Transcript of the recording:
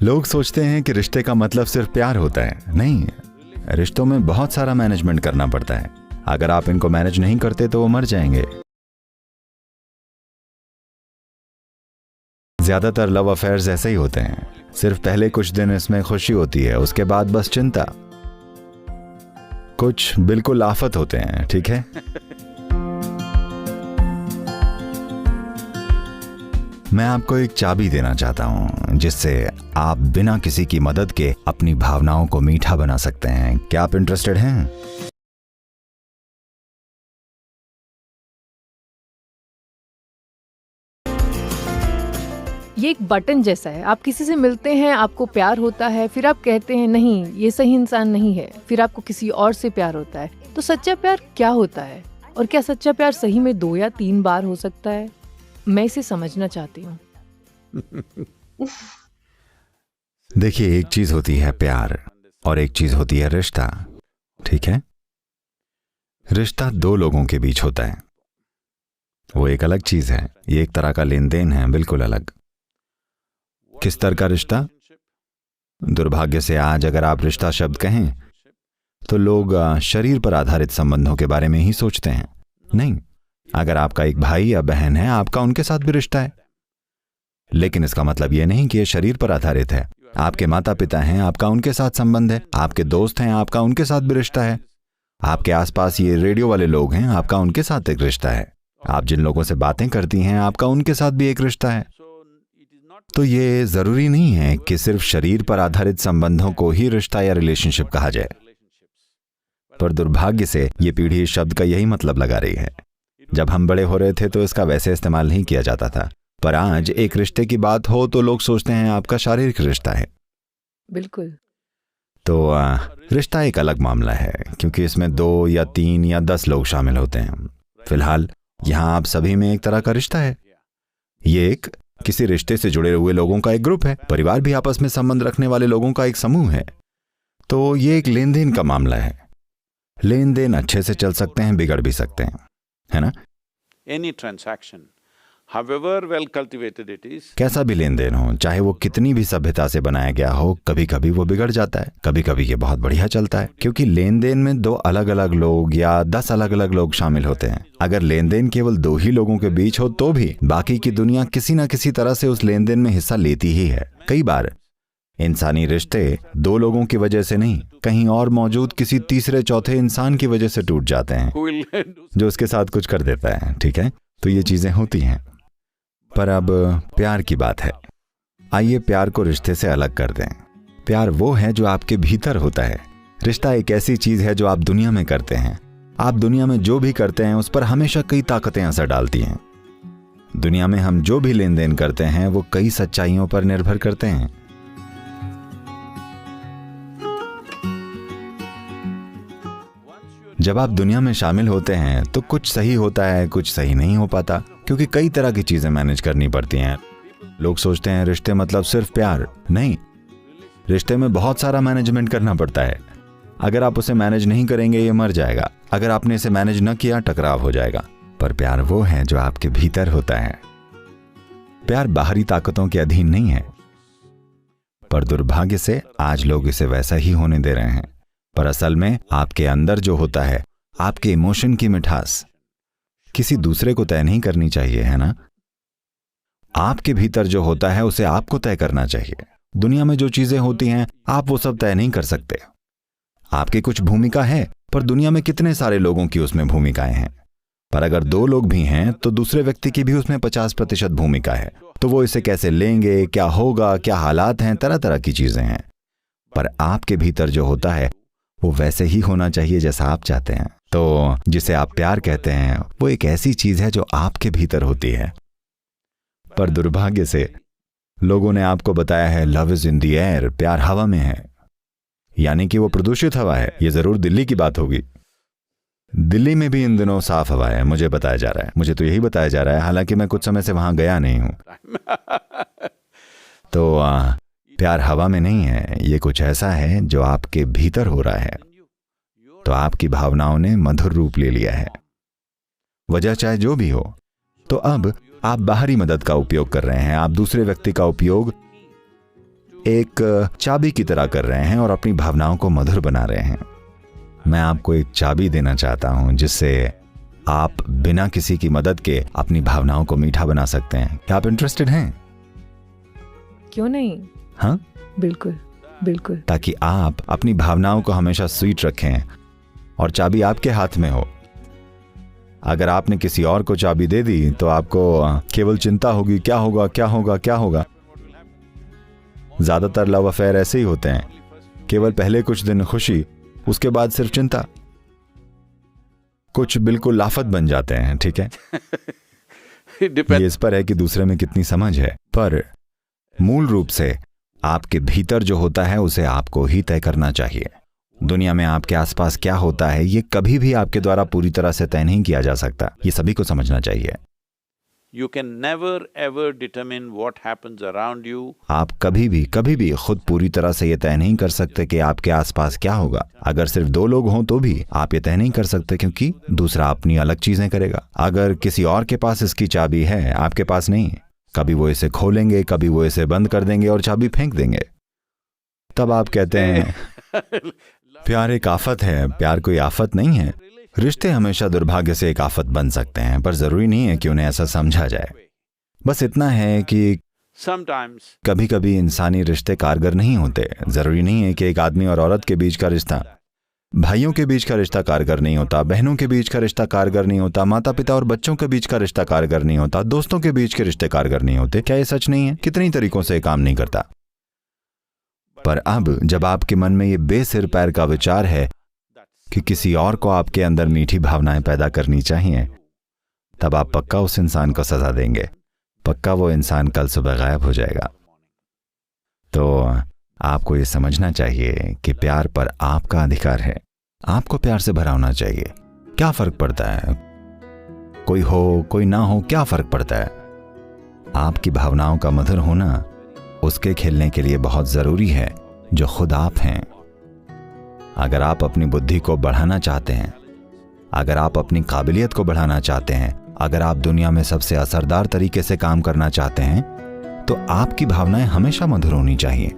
लोग सोचते हैं कि रिश्ते का मतलब सिर्फ प्यार होता है। नहीं, रिश्तों में बहुत सारा मैनेजमेंट करना पड़ता है। अगर आप इनको मैनेज नहीं करते तो वो मर जाएंगे। ज्यादातर लव अफेयर्स ऐसे ही होते हैं। सिर्फ पहले कुछ दिन इसमें खुशी होती है, उसके बाद बस चिंता। कुछ बिल्कुल आफत होते हैं, ठीक है। मैं आपको एक चाबी देना चाहता हूं जिससे आप बिना किसी की मदद के अपनी भावनाओं को मीठा बना सकते हैं। क्या आप इंटरेस्टेड हैं? ये एक बटन जैसा है। आप किसी से मिलते हैं, आपको प्यार होता है, फिर आप कहते हैं नहीं ये सही इंसान नहीं है, फिर आपको किसी और से प्यार होता है। तो सच्चा प्यार क्या होता है, और क्या सच्चा प्यार सही में 2 या 3 बार हो सकता है? मैं इसे समझना चाहती हूँ। देखिए, एक चीज होती है प्यार और एक चीज होती है रिश्ता, ठीक है। रिश्ता 2 लोगों के बीच होता है, वो एक अलग चीज है। ये एक तरह का लेन देन है, बिल्कुल अलग। किस तरह का रिश्ता? दुर्भाग्य से आज अगर आप रिश्ता शब्द कहें तो लोग शरीर पर आधारित संबंधों के बारे में ही सोचते हैं। नहीं, अगर आपका एक भाई या बहन है, आपका उनके साथ भी रिश्ता है, लेकिन इसका मतलब यह नहीं कि यह शरीर पर आधारित है। आपके माता पिता हैं, आपका उनके साथ संबंध है। आपके दोस्त हैं, आपका उनके साथ भी रिश्ता है। आपके आसपास ये रेडियो वाले लोग हैं, आपका उनके साथ एक रिश्ता है। आप जिन लोगों से बातें करती हैं, आपका उनके साथ भी एक रिश्ता है। तो ये जरूरी नहीं है कि सिर्फ शरीर पर आधारित संबंधों को ही रिश्ता या रिलेशनशिप कहा जाए, पर दुर्भाग्य से ये पीढ़ी इस शब्द का यही मतलब लगा रही है। जब हम बड़े हो रहे थे तो इसका वैसे इस्तेमाल नहीं किया जाता था, पर आज एक रिश्ते की बात हो तो लोग सोचते हैं आपका शारीरिक रिश्ता है। बिल्कुल। तो रिश्ता एक अलग मामला है, क्योंकि इसमें 2 या 3 या 10 लोग शामिल होते हैं। फिलहाल यहां आप सभी में एक तरह का रिश्ता है। ये एक किसी रिश्ते से जुड़े हुए लोगों का एक ग्रुप है। परिवार भी आपस में संबंध रखने वाले लोगों का एक समूह है। तो ये एक लेन देन का मामला है। लेन देन अच्छे से चल सकते हैं, बिगड़ भी सकते हैं, है ना। Any transaction, however well cultivated it is, कैसा भी लेन देन हो, चाहे वो कितनी भी सभ्यता से बनाया गया हो, कभी कभी वो बिगड़ जाता है, कभी कभी ये बहुत बढ़िया चलता है, क्योंकि लेन देन में 2 अलग अलग लोग या 10 अलग अलग लोग शामिल होते हैं। अगर लेन देन केवल 2 ही लोगों के बीच हो तो भी बाकी की दुनिया किसी न किसी तरह से उस लेन देन में हिस्सा लेती ही है। कई बार इंसानी रिश्ते 2 लोगों की वजह से नहीं, कहीं और मौजूद किसी तीसरे चौथे इंसान की वजह से टूट जाते हैं, who will do जो उसके साथ कुछ कर देता है, ठीक है। तो ये चीजें होती हैं। पर अब प्यार की बात है। आइए प्यार को रिश्ते से अलग कर दें। प्यार वो है जो आपके भीतर होता है। रिश्ता एक ऐसी चीज है जो आप दुनिया में करते हैं। आप दुनिया में जो भी करते हैं उस पर हमेशा कई ताकतें असर डालती हैं। दुनिया में हम जो भी लेन देन करते हैं वो कई सच्चाइयों पर निर्भर करते हैं। जब आप दुनिया में शामिल होते हैं तो कुछ सही होता है, कुछ सही नहीं हो पाता, क्योंकि कई तरह की चीजें मैनेज करनी पड़ती हैं। लोग सोचते हैं रिश्ते मतलब सिर्फ प्यार। नहीं, रिश्ते में बहुत सारा मैनेजमेंट करना पड़ता है। अगर आप उसे मैनेज नहीं करेंगे ये मर जाएगा। अगर आपने इसे मैनेज न किया टकराव हो जाएगा। पर प्यार वो है जो आपके भीतर होता है। प्यार बाहरी ताकतों के अधीन नहीं है, पर दुर्भाग्य से आज लोग इसे वैसा ही होने दे रहे हैं। पर असल में आपके अंदर जो होता है, आपके इमोशन की मिठास किसी दूसरे को तय नहीं करनी चाहिए, है ना। आपके भीतर जो होता है उसे आपको तय करना चाहिए। दुनिया में जो चीजें होती हैं आप वो सब तय नहीं कर सकते। आपकी कुछ भूमिका है, पर दुनिया में कितने सारे लोगों की उसमें भूमिकाएं हैं। पर अगर 2 लोग भी हैं तो दूसरे व्यक्ति की भी उसमें 50% भूमिका है। तो वो इसे कैसे लेंगे, क्या होगा, क्या हालात हैं, तरह तरह की चीजें हैं। पर आपके भीतर जो होता है वो वैसे ही होना चाहिए जैसा आप चाहते हैं। तो जिसे आप प्यार कहते हैं वो एक ऐसी चीज है जो आपके भीतर होती है। पर दुर्भाग्य से लोगों ने आपको बताया है love is in the air, प्यार हवा में है, यानी कि वो प्रदूषित हवा है। ये जरूर दिल्ली की बात होगी। दिल्ली में भी इन दिनों साफ हवा है, मुझे बताया जा रहा है। मुझे तो यही बताया जा रहा है, हालांकि मैं कुछ समय से वहां गया नहीं हूं। तो प्यार हवा में नहीं है, ये कुछ ऐसा है जो आपके भीतर हो रहा है। तो आपकी भावनाओं ने मधुर रूप ले लिया है, वजह चाहे जो भी हो। तो अब आप बाहरी मदद का उपयोग कर रहे हैं। आप दूसरे व्यक्ति का उपयोग एक चाबी की तरह कर रहे हैं और अपनी भावनाओं को मधुर बना रहे हैं। मैं आपको एक चाबी देना चाहता हूं जिससे आप बिना किसी की मदद के अपनी भावनाओं को मीठा बना सकते हैं। क्या आप इंटरेस्टेड हैं? क्यों नहीं? हाँ, बिल्कुल बिल्कुल। ताकि आप अपनी भावनाओं को हमेशा स्वीट रखें और चाबी आपके हाथ में हो। अगर आपने किसी और को चाबी दे दी तो आपको केवल चिंता होगी, क्या होगा क्या होगा क्या होगा। ज्यादातर लव अफेयर ऐसे ही होते हैं, केवल पहले कुछ दिन खुशी, उसके बाद सिर्फ चिंता। कुछ बिल्कुल लाफत बन जाते हैं, ठीक है। ये इस पर है कि दूसरे में कितनी समझ है, पर मूल रूप से आपके भीतर जो होता है उसे आपको ही तय करना चाहिए। दुनिया में आपके आसपास क्या होता है ये कभी भी आपके द्वारा पूरी तरह से तय नहीं किया जा सकता, ये सभी को समझना चाहिए। You can never ever determine what happens around you. आप कभी भी खुद पूरी तरह से ये तय नहीं कर सकते कि आपके आसपास क्या होगा। अगर सिर्फ 2 लोग हों तो भी आप ये तय नहीं कर सकते, क्योंकि दूसरा अपनी अलग चीजें करेगा। अगर किसी और के पास इसकी चाबी है, आपके पास नहीं, कभी वो इसे खोलेंगे, कभी वो इसे बंद कर देंगे और चाबी फेंक देंगे। तब आप कहते हैं प्यार एक आफत है। प्यार कोई आफत नहीं है। रिश्ते हमेशा दुर्भाग्य से एक आफत बन सकते हैं, पर जरूरी नहीं है कि उन्हें ऐसा समझा जाए। बस इतना है कि कभी कभी इंसानी रिश्ते कारगर नहीं होते। जरूरी नहीं है कि एक आदमी और औरत के बीच का रिश्ता, भाइयों के बीच का रिश्ता कारगर नहीं होता, बहनों के बीच का रिश्ता कारगर नहीं होता, माता पिता और बच्चों के बीच का रिश्ता कारगर नहीं होता, दोस्तों के बीच के रिश्ते कारगर नहीं होते। क्या ये सच नहीं है? कितनी तरीकों से काम नहीं करता। पर अब जब आपके मन में ये बेसिर पैर का विचार है कि किसी और को आपके अंदर मीठी भावनाएं पैदा करनी चाहिए, तब आप पक्का उस इंसान को सजा देंगे। पक्का वो इंसान कल सुबह गायब हो जाएगा। तो आपको ये समझना चाहिए कि प्यार पर आपका अधिकार है। आपको प्यार से भरा होना चाहिए। क्या फर्क पड़ता है, कोई हो कोई ना हो, क्या फर्क पड़ता है? आपकी भावनाओं का मधुर होना उसके खेलने के लिए बहुत जरूरी है जो खुद आप हैं। अगर आप अपनी बुद्धि को बढ़ाना चाहते हैं, अगर आप अपनी काबिलियत को बढ़ाना चाहते हैं, अगर आप दुनिया में सबसे असरदार तरीके से काम करना चाहते हैं, तो आपकी भावनाएं हमेशा मधुर होनी चाहिए।